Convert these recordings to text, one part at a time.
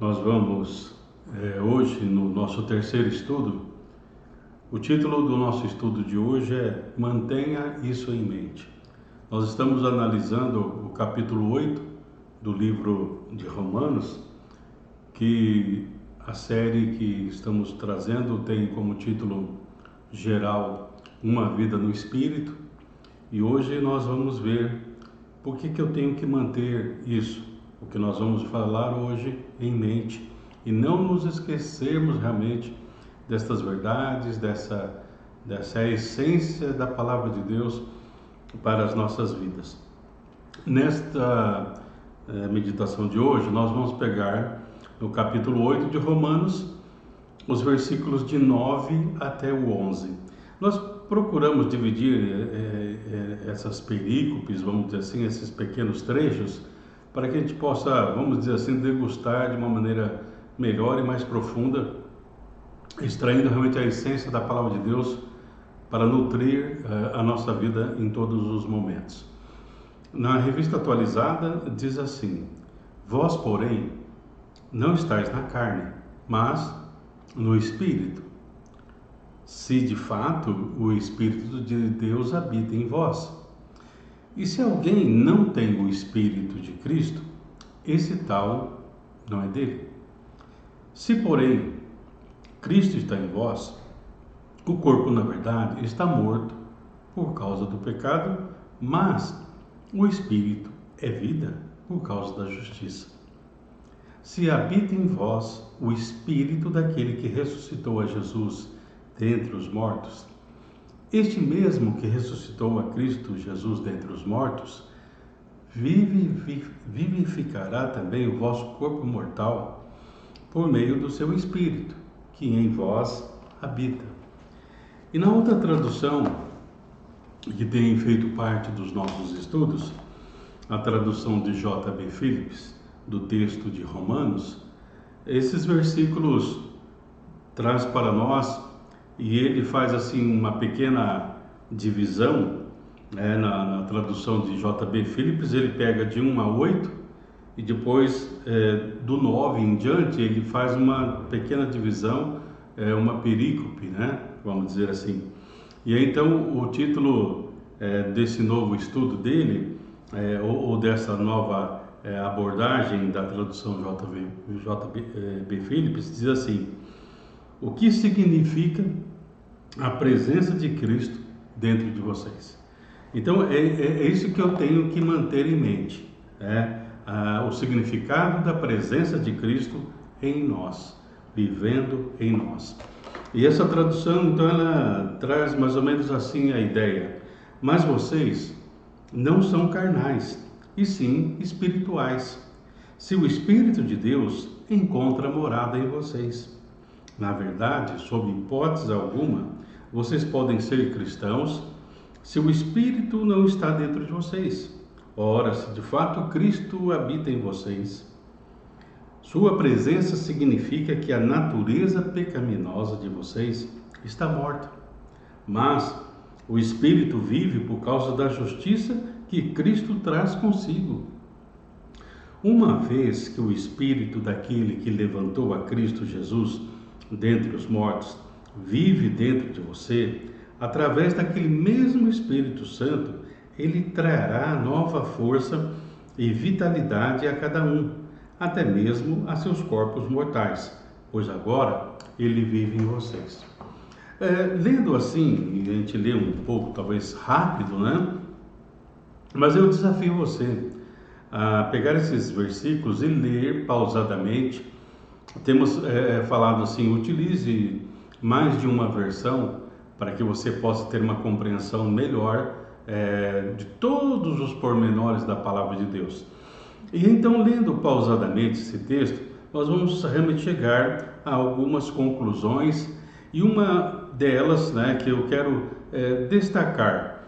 Nós vamos hoje no nosso terceiro estudo. O título do nosso estudo de hoje é Mantenha isso em mente. Nós estamos analisando o capítulo 8 do livro de Romanos, que a série que estamos trazendo tem como título geral Uma Vida no Espírito, e hoje nós vamos ver por que eu tenho que manter isso, o que nós vamos falar hoje em mente, e não nos esquecermos realmente destas verdades, dessa essência da palavra de Deus para as nossas vidas. Nesta meditação de hoje, nós vamos pegar no capítulo 8 de Romanos, os versículos de 9 até o 11. Nós procuramos dividir essas perícopes, vamos dizer assim, esses pequenos trechos, para que a gente possa, vamos dizer assim, degustar de uma maneira melhor e mais profunda, extraindo realmente a essência da palavra de Deus para nutrir a nossa vida em todos os momentos. Na revista atualizada diz assim: vós, porém, não estáis na carne, mas no Espírito, se de fato o Espírito de Deus habita em vós. E se alguém não tem o Espírito de Cristo, esse tal não é dele. Se, porém, Cristo está em vós, o corpo, na verdade, está morto por causa do pecado, mas o Espírito é vida por causa da justiça. Se habita em vós o Espírito daquele que ressuscitou a Jesus dentre os mortos, este mesmo que ressuscitou a Cristo Jesus dentre os mortos, vivificará também o vosso corpo mortal por meio do seu Espírito, que em vós habita. E na outra tradução, que tem feito parte dos nossos estudos, a tradução de J.B. Phillips, do texto de Romanos, esses versículos traz para nós, e ele faz assim uma pequena divisão, na tradução de J.B. Phillips, ele pega de 1 a 8, e depois do 9 em diante, ele faz uma pequena divisão, uma perícope, vamos dizer assim. E aí, então, o título desse novo estudo dele, ou dessa nova abordagem da tradução J.B. Phillips, diz assim: o que significa a presença de Cristo dentro de vocês? Então, é isso que eu tenho que manter em mente, o significado da presença de Cristo em nós, vivendo em nós. E essa tradução, então, ela traz mais ou menos assim a ideia: mas vocês não são carnais, e sim espirituais, se o Espírito de Deus encontra morada em vocês. Na verdade, sob hipótese alguma, vocês podem ser cristãos se o Espírito não está dentro de vocês. Ora, se de fato Cristo habita em vocês, sua presença significa que a natureza pecaminosa de vocês está morta, mas o Espírito vive por causa da justiça que Cristo traz consigo. Uma vez que o Espírito daquele que levantou a Cristo Jesus dentre os mortos vive dentro de você, através daquele mesmo Espírito Santo, ele trará nova força e vitalidade a cada um, até mesmo a seus corpos mortais, pois agora ele vive em vocês. Lendo assim, e a gente lê um pouco, talvez rápido, mas eu desafio você a pegar esses versículos e ler pausadamente. Temos falado assim: utilize mais de uma versão para que você possa ter uma compreensão melhor de todos os pormenores da palavra de Deus. E então, lendo pausadamente esse texto, nós vamos realmente chegar a algumas conclusões, e uma delas, que eu quero destacar.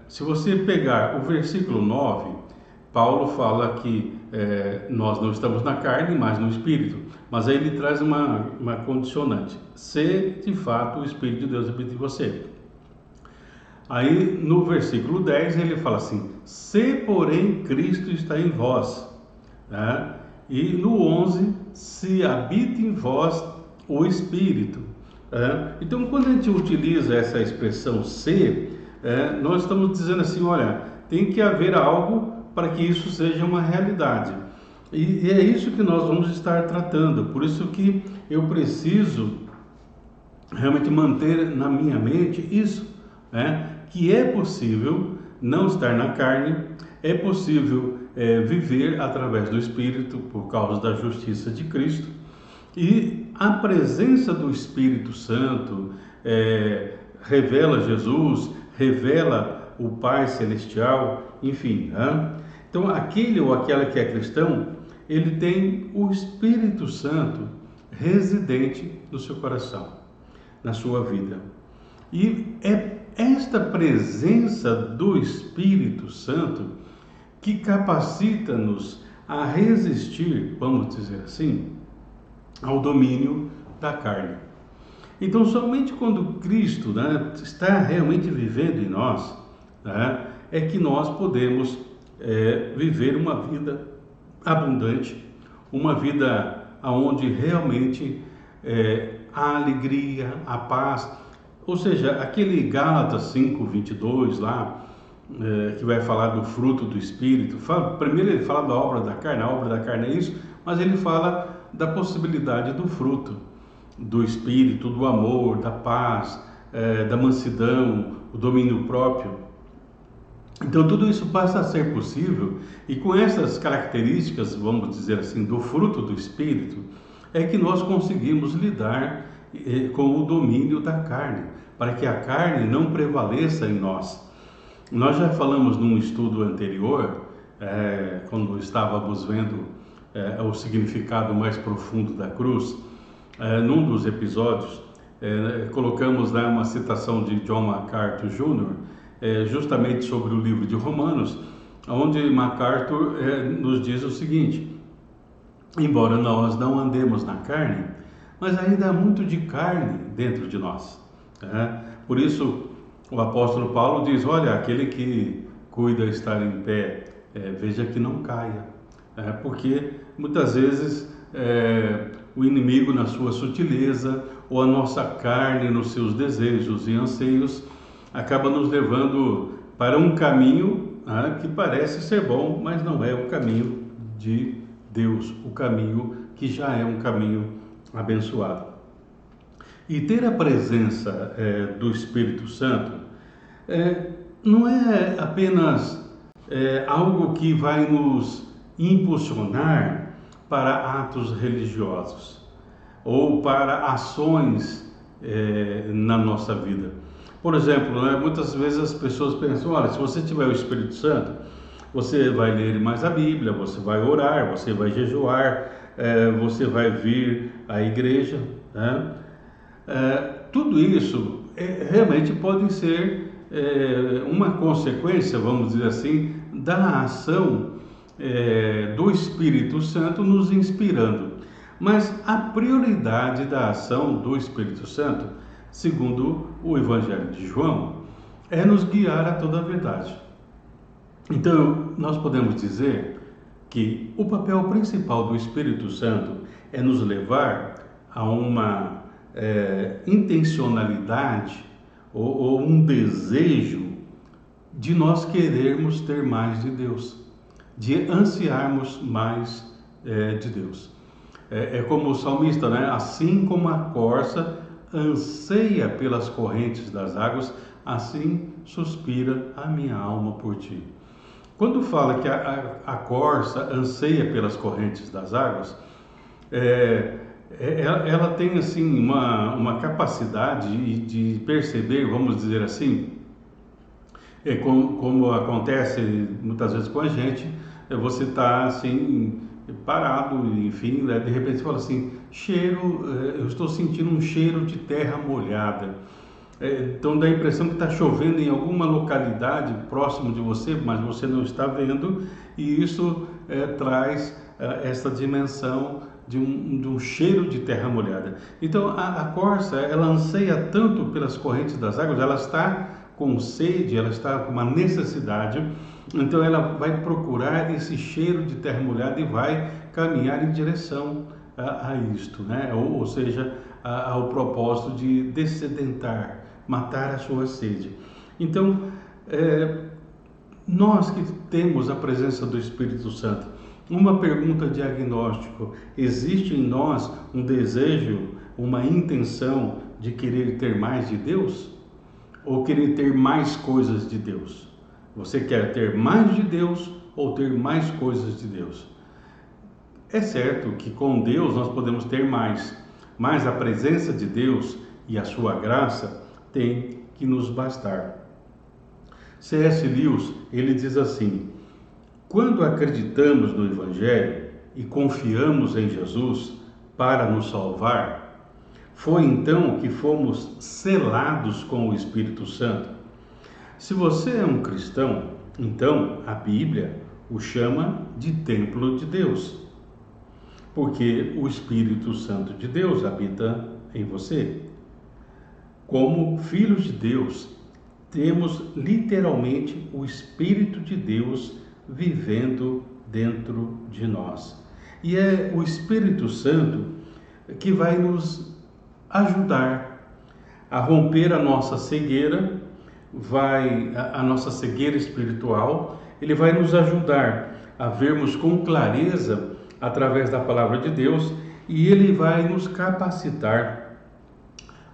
Se você pegar o versículo 9, Paulo fala que nós não estamos na carne, mas no Espírito. Mas aí ele traz uma condicionante: se de fato o Espírito de Deus habita em você. Aí no versículo 10 ele fala assim: se porém Cristo está em vós, E no 11, se habita em vós o Espírito. Então, quando a gente utiliza essa expressão ser, nós estamos dizendo assim, olha, tem que haver algo para que isso seja uma realidade. E é isso que nós vamos estar tratando. Por isso que eu preciso realmente manter na minha mente isso, que é possível não estar na carne, é possível viver através do Espírito por causa da justiça de Cristo, e a presença do Espírito Santo revela Jesus, revela o Pai Celestial, enfim. Então, aquele ou aquela que é cristão, ele tem o Espírito Santo residente no seu coração, na sua vida. E é esta presença do Espírito Santo que capacita-nos a resistir, vamos dizer assim, ao domínio da carne. Então, somente quando Cristo está realmente vivendo em nós, é que nós podemos viver uma vida abundante, uma vida onde realmente a alegria, a paz, ou seja, aquele Gálatas 5:22 lá, que vai falar do fruto do Espírito. Primeiro ele fala da obra da carne, a obra da carne é isso, mas ele fala da possibilidade do fruto do Espírito, do amor, da paz, da mansidão, o domínio próprio. Então tudo isso passa a ser possível, e com essas características, vamos dizer assim, do fruto do Espírito, é que nós conseguimos lidar com o domínio da carne, para que a carne não prevaleça em nós. Nós já falamos num estudo anterior, quando estávamos vendo o significado mais profundo da cruz, num dos episódios, colocamos uma citação de John MacArthur Jr., justamente sobre o livro de Romanos, onde MacArthur nos diz o seguinte: embora nós não andemos na carne, mas ainda há muito de carne dentro de nós. Por isso, o apóstolo Paulo diz, olha, aquele que cuida estar em pé, veja que não caia. Porque muitas vezes o inimigo, na sua sutileza, ou a nossa carne nos seus desejos e anseios, acaba nos levando para um caminho que parece ser bom, mas não é o caminho de Deus, o caminho que já é um caminho abençoado. E ter a presença do Espírito Santo não é apenas algo que vai nos impulsionar para atos religiosos ou para ações na nossa vida. Por exemplo, muitas vezes as pessoas pensam, olha, se você tiver o Espírito Santo, você vai ler mais a Bíblia, você vai orar, você vai jejuar, você vai vir à igreja, tudo isso realmente pode ser uma consequência, vamos dizer assim, da ação do Espírito Santo nos inspirando. Mas a prioridade da ação do Espírito Santo, segundo o Evangelho de João, é nos guiar a toda a verdade. Então, nós podemos dizer que o papel principal do Espírito Santo é nos levar a uma intencionalidade ou um desejo de nós querermos ter mais de Deus, de ansiarmos mais de Deus. É como o salmista, assim como a corça anseia pelas correntes das águas, assim suspira a minha alma por ti. Quando fala que a corça anseia pelas correntes das águas, ela tem assim uma capacidade de perceber, vamos dizer assim, como acontece muitas vezes com a gente, você está assim parado, enfim, de repente você fala assim, eu estou sentindo um cheiro de terra molhada. Então dá a impressão que está chovendo em alguma localidade próximo de você, mas você não está vendo, e isso traz essa dimensão de um cheiro de terra molhada. Então a corça, ela anseia tanto pelas correntes das águas, ela está com sede, ela está com uma necessidade, então ela vai procurar esse cheiro de terra molhada e vai caminhar em direção a isto, né? Ou seja, ao propósito de dessedentar, matar a sua sede. Então, nós que temos a presença do Espírito Santo, uma pergunta diagnóstico: existe em nós um desejo, uma intenção de querer ter mais de Deus? Ou querer ter mais coisas de Deus? Você quer ter mais de Deus ou ter mais coisas de Deus? É certo que com Deus nós podemos ter mais, mas a presença de Deus e a sua graça tem que nos bastar. C.S. Lewis, ele diz assim: quando acreditamos no Evangelho e confiamos em Jesus para nos salvar, foi então que fomos selados com o Espírito Santo. Se você é um cristão, então a Bíblia o chama de templo de Deus, porque o Espírito Santo de Deus habita em você. Como filhos de Deus, temos literalmente o Espírito de Deus vivendo dentro de nós. E é o Espírito Santo que vai nos ajudar a romper a nossa cegueira, a nossa cegueira espiritual. Ele vai nos ajudar a vermos com clareza através da palavra de Deus, e ele vai nos capacitar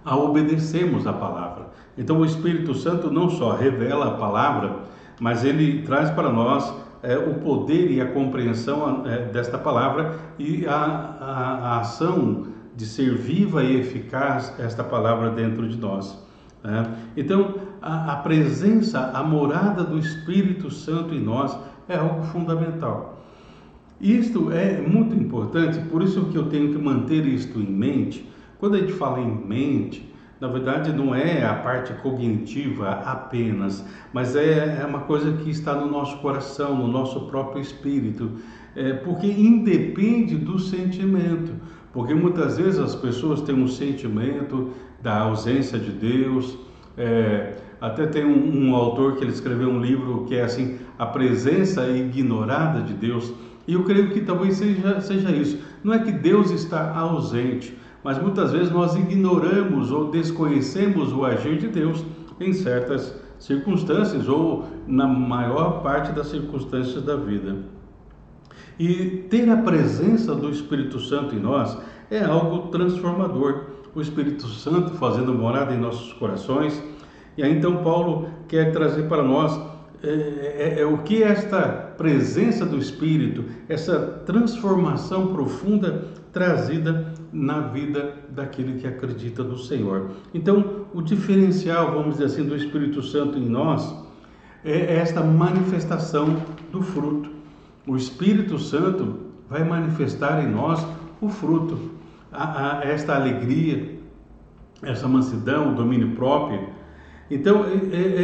a obedecermos a palavra. Então o Espírito Santo não só revela a palavra, mas ele traz para nós o poder e a compreensão desta palavra e a ação de ser viva e eficaz esta palavra dentro de nós. Então a presença, a morada do Espírito Santo em nós é algo fundamental. Isto é muito importante, por isso que eu tenho que manter isto em mente. Quando a gente fala em mente, na verdade não é a parte cognitiva apenas, mas é uma coisa que está no nosso coração, no nosso próprio espírito, porque independe do sentimento, porque muitas vezes as pessoas têm um sentimento da ausência de Deus. Até tem um autor que ele escreveu um livro que é assim, a presença ignorada de Deus, e eu creio que talvez seja isso. Não é que Deus está ausente, mas muitas vezes nós ignoramos ou desconhecemos o agir de Deus em certas circunstâncias ou na maior parte das circunstâncias da vida. E ter a presença do Espírito Santo em nós é algo transformador. O Espírito Santo fazendo morada em nossos corações. E aí então Paulo quer trazer para nós o que esta presença do Espírito, essa transformação profunda trazida na vida daquele que acredita no Senhor. Então, o diferencial, vamos dizer assim, do Espírito Santo em nós é esta manifestação do fruto. O Espírito Santo vai manifestar em nós o fruto, esta alegria, essa mansidão, o domínio próprio. Então,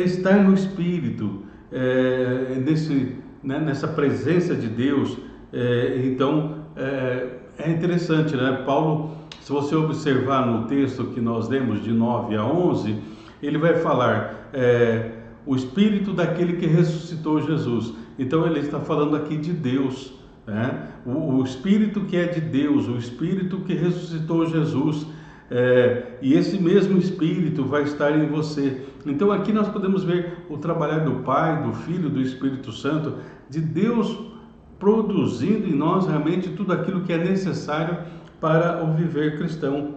estar no Espírito, nessa presença de Deus, é interessante, né? Paulo, se você observar no texto que nós lemos de 9 a 11, ele vai falar o Espírito daquele que ressuscitou Jesus. Então ele está falando aqui de Deus, né? O Espírito que é de Deus, o Espírito que ressuscitou Jesus. E esse mesmo Espírito vai estar em você. Então aqui nós podemos ver o trabalhar do Pai, do Filho, do Espírito Santo, de Deus produzindo em nós realmente tudo aquilo que é necessário para o viver cristão.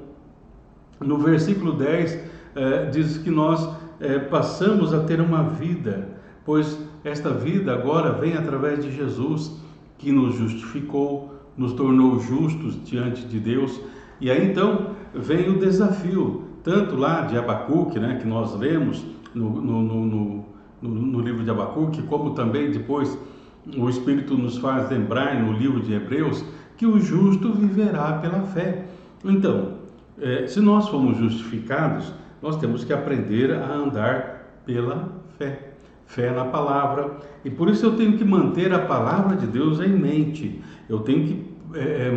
No versículo 10 diz que nós passamos a ter uma vida, pois esta vida agora vem através de Jesus, que nos justificou, nos tornou justos diante de Deus. E aí então vem o desafio, tanto lá de Abacuque, né, que nós lemos no livro de Abacuque, como também depois o Espírito nos faz lembrar no livro de Hebreus, que o justo viverá pela fé. Então, se nós fomos justificados, nós temos que aprender a andar pela fé. Fé na palavra. E por isso eu tenho que manter a palavra de Deus em mente. Eu tenho que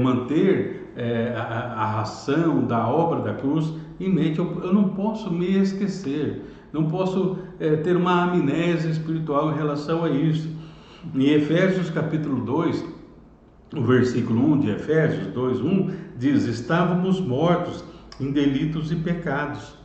manter a ação da obra da cruz em mente. Eu não posso me esquecer, não posso ter uma amnésia espiritual em relação a isso. Em Efésios capítulo 2, o versículo 1 de Efésios 2:1 diz: estávamos mortos em delitos e pecados,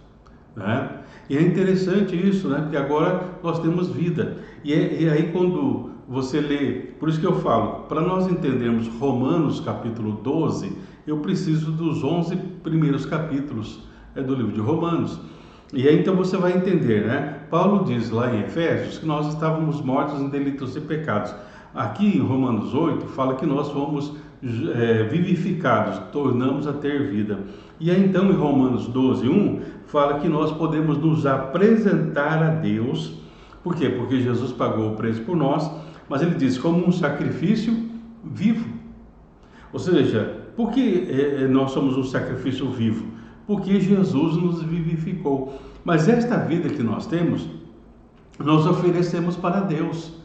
né? E é interessante isso, né? Porque agora nós temos vida. E aí quando você lê, por isso que eu falo, para nós entendermos Romanos capítulo 12, eu preciso dos 11 primeiros capítulos do livro de Romanos. E aí então você vai entender, né? Paulo diz lá em Efésios que nós estávamos mortos em delitos e pecados. Aqui em Romanos 8 fala que nós fomos vivificados, tornamos a ter vida. E aí então em Romanos 12:1 fala que nós podemos nos apresentar a Deus. Por quê? Porque Jesus pagou o preço por nós, mas ele diz como um sacrifício vivo. Ou seja, por que nós somos um sacrifício vivo? Porque Jesus nos vivificou. Mas esta vida que nós temos, nós oferecemos para Deus.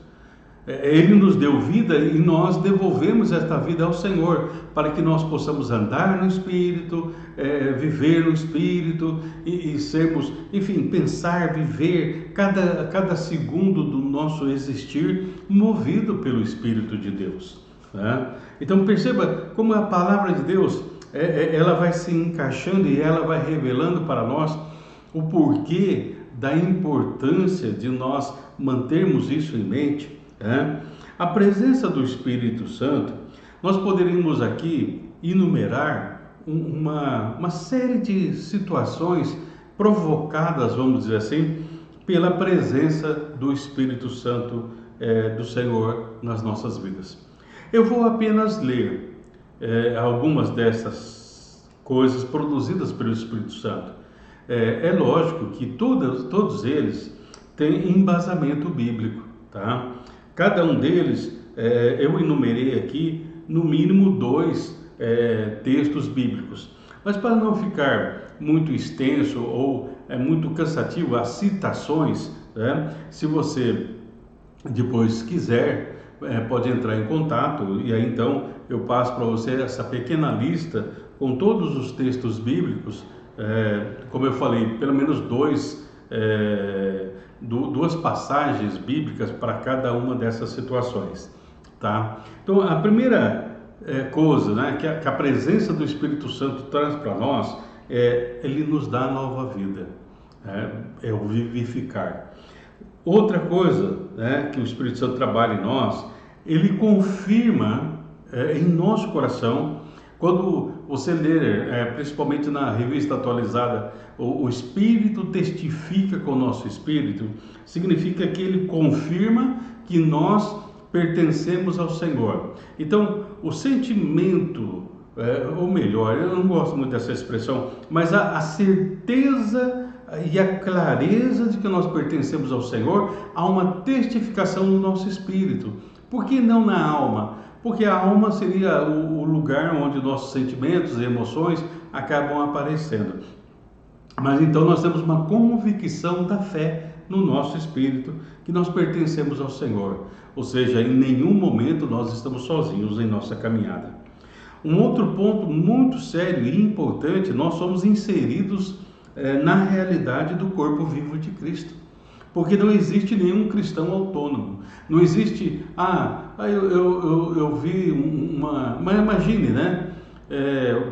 Ele nos deu vida e nós devolvemos esta vida ao Senhor, para que nós possamos andar no Espírito, viver no Espírito e sermos, enfim, pensar, viver cada segundo do nosso existir movido pelo Espírito de Deus, né? Então perceba como a palavra de Deus, ela vai se encaixando e ela vai revelando para nós o porquê da importância de nós mantermos isso em mente. A presença do Espírito Santo, nós poderíamos aqui enumerar uma série de situações provocadas, vamos dizer assim, pela presença do Espírito Santo do Senhor nas nossas vidas. Eu vou apenas ler algumas dessas coisas produzidas pelo Espírito Santo. É lógico que todos eles têm embasamento bíblico, tá? Cada um deles, eu enumerei aqui, no mínimo 2 textos bíblicos. Mas para não ficar muito extenso ou muito cansativo as citações, né? Se você depois quiser, pode entrar em contato e aí então eu passo para você essa pequena lista com todos os textos bíblicos, como eu falei, pelo menos duas passagens bíblicas para cada uma dessas situações, tá? Então a primeira coisa, né, que a presença do Espírito Santo traz para nós ele nos dá nova vida, é o vivificar. Outra coisa, né, que o Espírito Santo trabalha em nós, ele confirma em nosso coração. Quando você ler, principalmente na revista atualizada, o Espírito testifica com o nosso Espírito, significa que ele confirma que nós pertencemos ao Senhor. Então, o sentimento, ou melhor, eu não gosto muito dessa expressão, mas a certeza e a clareza de que nós pertencemos ao Senhor, há uma testificação no nosso espírito. Por que não na alma? Porque a alma seria o lugar onde nossos sentimentos e emoções acabam aparecendo. Mas então nós temos uma convicção da fé no nosso espírito, que nós pertencemos ao Senhor. Ou seja, em nenhum momento nós estamos sozinhos em nossa caminhada. Um outro ponto muito sério e importante, nós somos inseridos na realidade do corpo vivo de Cristo. Porque não existe nenhum cristão autônomo. Não existe, eu vi mas imagine, né?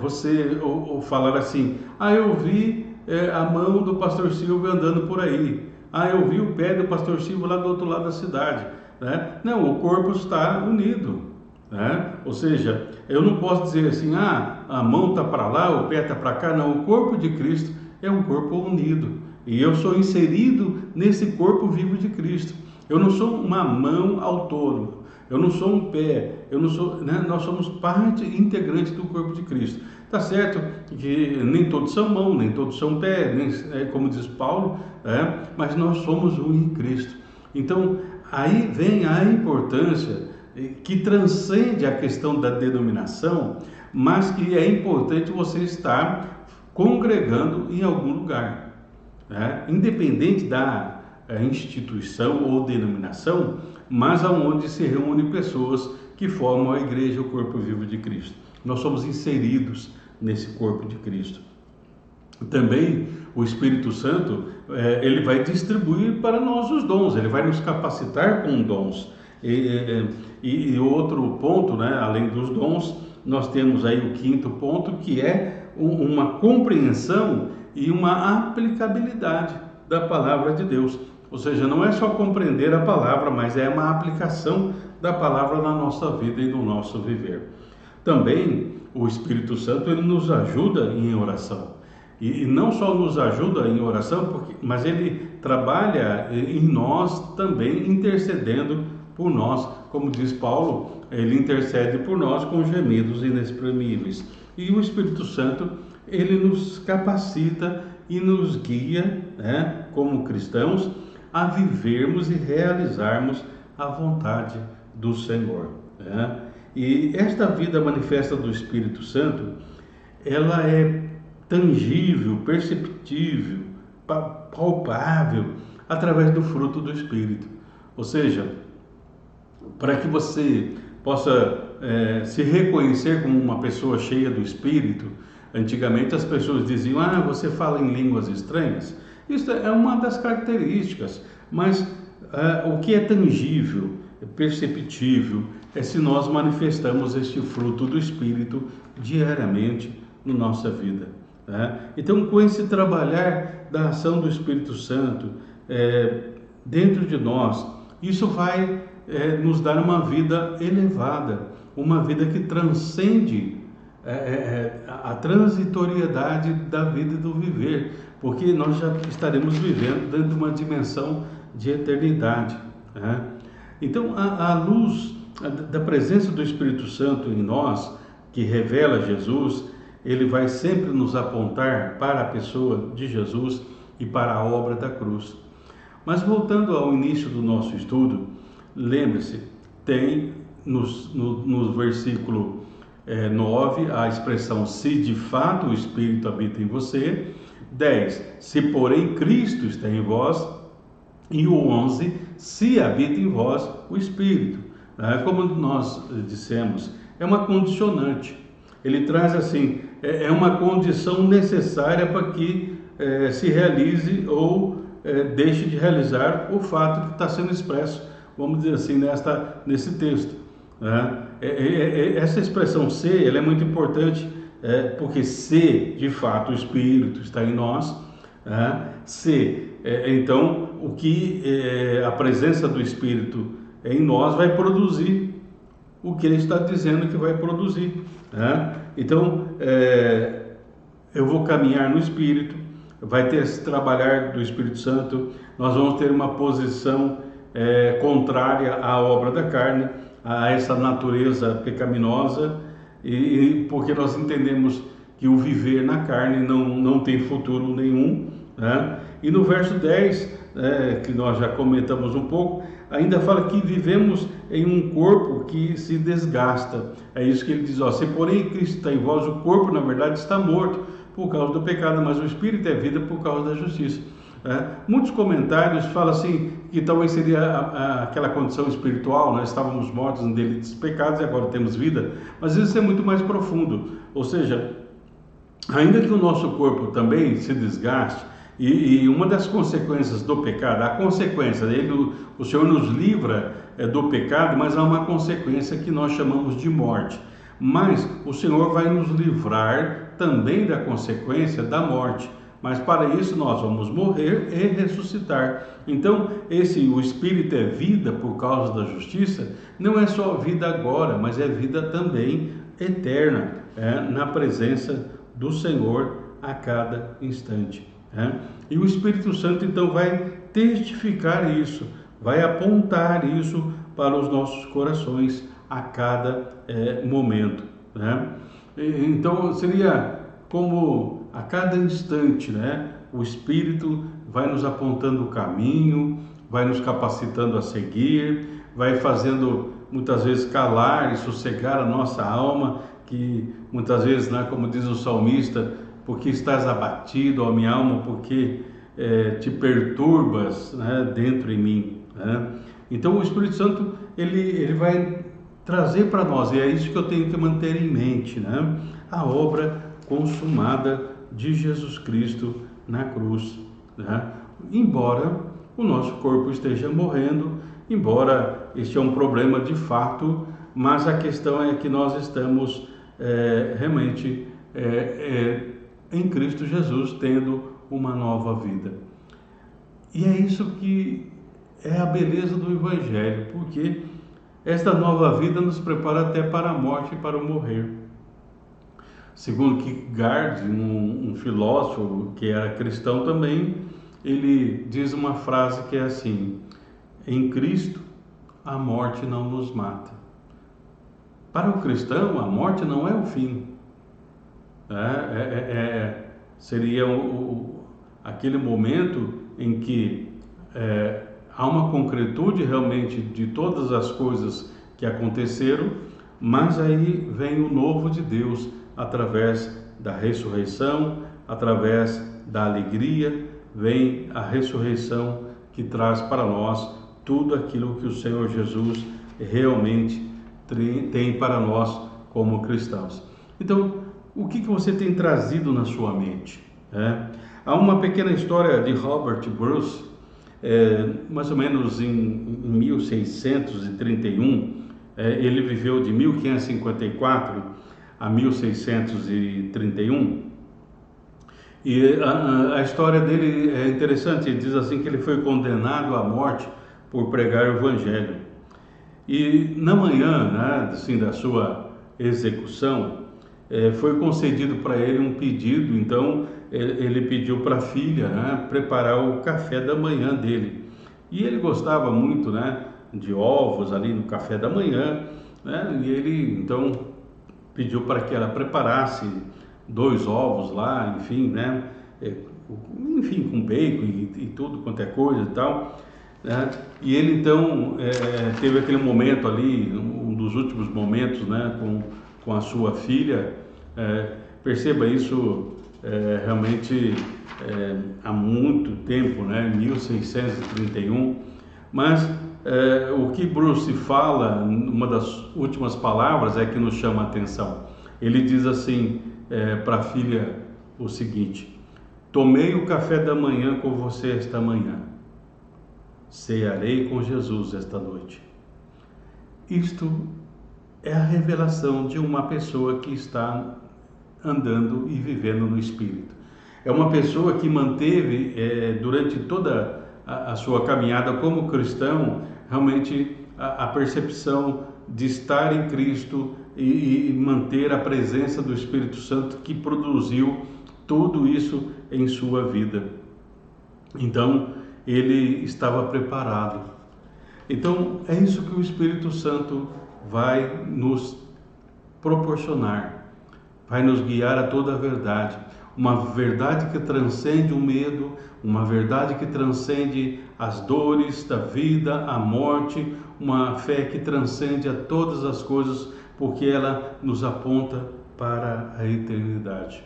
Você ou falar assim, eu vi a mão do pastor Silvio andando por aí. Eu vi o pé do pastor Silvio lá do outro lado da cidade, né? Não, o corpo está unido, né? Ou seja, eu não posso dizer assim, a mão está para lá, o pé está para cá. Não, o corpo de Cristo é um corpo unido. E eu sou inserido nesse corpo vivo de Cristo. Eu não sou uma mão autônoma, eu não sou um pé, eu não sou, né? Nós somos parte integrante do corpo de Cristo. Tá certo que nem todos são mão, nem todos são pé, como diz Paulo, mas nós somos um em Cristo. Então, aí vem a importância que transcende a questão da denominação, mas que é importante você estar congregando em algum lugar. Independente da instituição ou denominação, mas aonde se reúnem pessoas que formam a igreja, o corpo vivo de Cristo. Nós somos inseridos nesse corpo de Cristo. Também o Espírito Santo, ele vai distribuir para nós os dons, ele vai nos capacitar com dons. E outro ponto, né, além dos dons, nós temos aí o quinto ponto, que é uma compreensão e uma aplicabilidade da palavra de Deus. Ou seja, não é só compreender a palavra, mas é uma aplicação da palavra na nossa vida e no nosso viver. Também o Espírito Santo ele nos ajuda em oração. E não só nos ajuda em oração, mas ele trabalha em nós também, intercedendo por nós. Como diz Paulo, ele intercede por nós com gemidos inexprimíveis. E o Espírito Santo, ele nos capacita e nos guia, né, como cristãos, a vivermos e realizarmos a vontade do Senhor, né? E esta vida manifesta do Espírito Santo, ela é tangível, perceptível, palpável, através do fruto do Espírito. Ou seja, para que você possa se reconhecer como uma pessoa cheia do Espírito, antigamente as pessoas diziam, você fala em línguas estranhas. Isso é uma das características, mas o que é tangível, perceptível, é se nós manifestamos este fruto do Espírito diariamente na nossa vida, né? Então, com esse trabalhar da ação do Espírito Santo dentro de nós, isso vai nos dar uma vida elevada, uma vida que transcende a transitoriedade da vida e do viver, porque nós já estaremos vivendo dentro de uma dimensão de eternidade, né? Então, a luz da presença do Espírito Santo em nós, que revela Jesus, ele vai sempre nos apontar para a pessoa de Jesus e para a obra da cruz. Mas voltando ao início do nosso estudo, lembre-se, tem no versículo 9 a expressão se de fato o Espírito habita em você, 10, se porém Cristo está em vós, e o 11, se habita em vós o Espírito. Como nós dissemos, é uma condicionante. Ele traz assim, é uma condição necessária para que se realize ou deixe de realizar o fato que está sendo expresso, vamos dizer assim, nesse texto. Essa expressão se, ela é muito importante, porque se de fato o Espírito está em nós, então o que a presença do Espírito em nós vai produzir o que ele está dizendo que vai produzir, né? Então eu vou caminhar no Espírito, vai ter esse trabalhar do Espírito Santo, nós vamos ter uma posição contrária à obra da carne, a essa natureza pecaminosa, e porque nós entendemos que o viver na carne não tem futuro nenhum, né? E no verso 10, que nós já comentamos um pouco, ainda fala que vivemos em um corpo que se desgasta. É isso que ele diz, se porém Cristo está em vós, o corpo na verdade está morto por causa do pecado, mas o Espírito é vida por causa da justiça. Muitos comentários falam assim, que talvez seria aquela condição espiritual, nós estávamos mortos em delitos e pecados e agora temos vida, mas isso é muito mais profundo. Ou seja, ainda que o nosso corpo também se desgaste, e uma das consequências do pecado, a consequência dele, o Senhor nos livra do pecado, mas há uma consequência que nós chamamos de morte. Mas o Senhor vai nos livrar também da consequência da morte. Mas para isso nós vamos morrer e ressuscitar. Então, o Espírito é vida por causa da justiça, não é só vida agora, mas é vida também eterna, na presença do Senhor a cada instante. E o Espírito Santo então vai testificar isso, vai apontar isso para os nossos corações a cada momento, né? Então seria como a cada instante, né? O Espírito vai nos apontando o caminho, vai nos capacitando a seguir, vai fazendo muitas vezes calar e sossegar a nossa alma, que muitas vezes, né, como diz o salmista, porque estás abatido, ó minha alma, porque te perturbas, né, dentro em mim, né? Então o Espírito Santo ele vai trazer para nós, e é isso que eu tenho que manter em mente, né? A obra consumada de Jesus Cristo na cruz, né? Embora o nosso corpo esteja morrendo, embora este é um problema de fato, mas a questão é que nós estamos realmente em Cristo Jesus, tendo uma nova vida. E é isso que é a beleza do Evangelho, porque esta nova vida nos prepara até para a morte e para o morrer. Segundo Kierkegaard, um filósofo que era cristão também, ele diz uma frase que é assim: em Cristo a morte não nos mata. Para o cristão, a morte não é o fim. Seria aquele momento em que há uma concretude realmente de todas as coisas que aconteceram, mas aí vem o novo de Deus através da ressurreição, através da alegria, vem a ressurreição que traz para nós tudo aquilo que o Senhor Jesus realmente tem para nós como cristãos. Então, o que você tem trazido na sua mente? Há uma pequena história de Robert Bruce, mais ou menos em 1631, ele viveu de 1554 a 1631, e a história dele é interessante. Ele diz assim que ele foi condenado à morte por pregar o Evangelho. E na manhã, assim, da sua execução, foi concedido para ele um pedido. Então ele pediu para a filha preparar o café da manhã dele. E ele gostava muito de ovos ali no café da manhã, e ele então pediu para que ela preparasse 2 ovos lá, enfim, com bacon e tudo quanto é coisa e tal. E ele então teve aquele momento ali, um dos últimos momentos, com a sua filha. Perceba isso realmente há muito tempo, 1631. Mas o que Bruce fala, uma das últimas palavras, é que nos chama a atenção. Ele diz assim para a filha o seguinte: tomei o café da manhã com você esta manhã, cearei com Jesus esta noite. Isto é a revelação de uma pessoa que está andando e vivendo no Espírito. É uma pessoa que manteve durante toda a sua caminhada como cristão realmente a percepção de estar em Cristo e manter a presença do Espírito Santo, que produziu tudo isso em sua vida. Então ele estava preparado. Então é isso que o Espírito Santo vai nos proporcionar, vai nos guiar a toda a verdade, uma verdade que transcende o medo, uma verdade que transcende as dores da vida, a morte, uma fé que transcende a todas as coisas, porque ela nos aponta para a eternidade.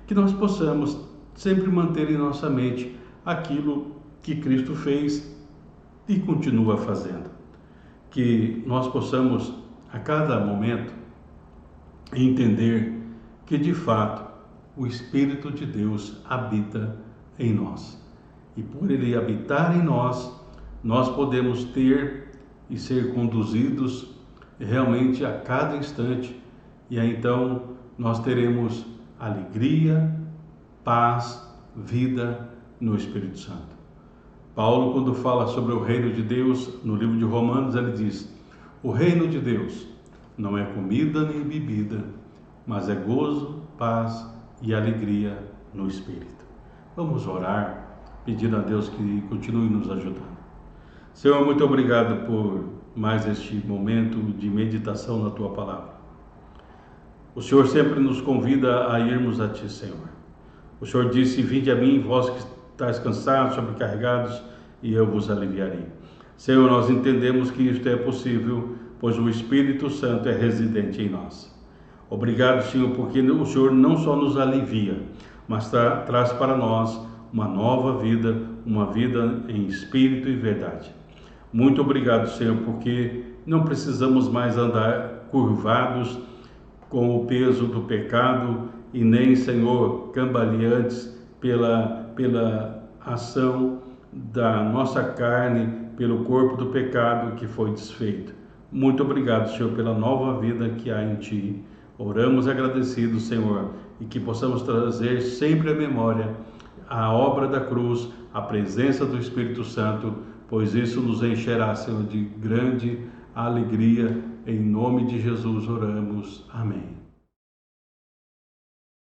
Que nós possamos sempre manter em nossa mente aquilo que Cristo fez e continua fazendo. Que nós possamos, a cada momento, entender que, de fato, o Espírito de Deus habita em nós. E por Ele habitar em nós, nós podemos ter e ser conduzidos realmente a cada instante. E aí então nós teremos alegria, paz, vida no Espírito Santo. Paulo, quando fala sobre o reino de Deus, no livro de Romanos, ele diz: o reino de Deus não é comida nem bebida, mas é gozo, paz e alegria no Espírito. Vamos orar, pedindo a Deus que continue nos ajudando. Senhor, muito obrigado por mais este momento de meditação na Tua Palavra. O Senhor sempre nos convida a irmos a Ti, Senhor. O Senhor disse: vinde a mim, vós que estáis cansados, sobrecarregados, e eu vos aliviarei. Senhor, nós entendemos que isto é possível, pois o Espírito Santo é residente em nós. Obrigado, Senhor, porque o Senhor não só nos alivia, mas traz para nós uma nova vida, uma vida em espírito e verdade. Muito obrigado, Senhor, porque não precisamos mais andar curvados com o peso do pecado e nem, Senhor, cambaleantes pela ação da nossa carne pelo corpo do pecado que foi desfeito. Muito obrigado, Senhor, pela nova vida que há em Ti. Oramos agradecidos, Senhor, e que possamos trazer sempre à memória a obra da cruz, a presença do Espírito Santo, pois isso nos encherá, Senhor, de grande alegria. Em nome de Jesus oramos. Amém.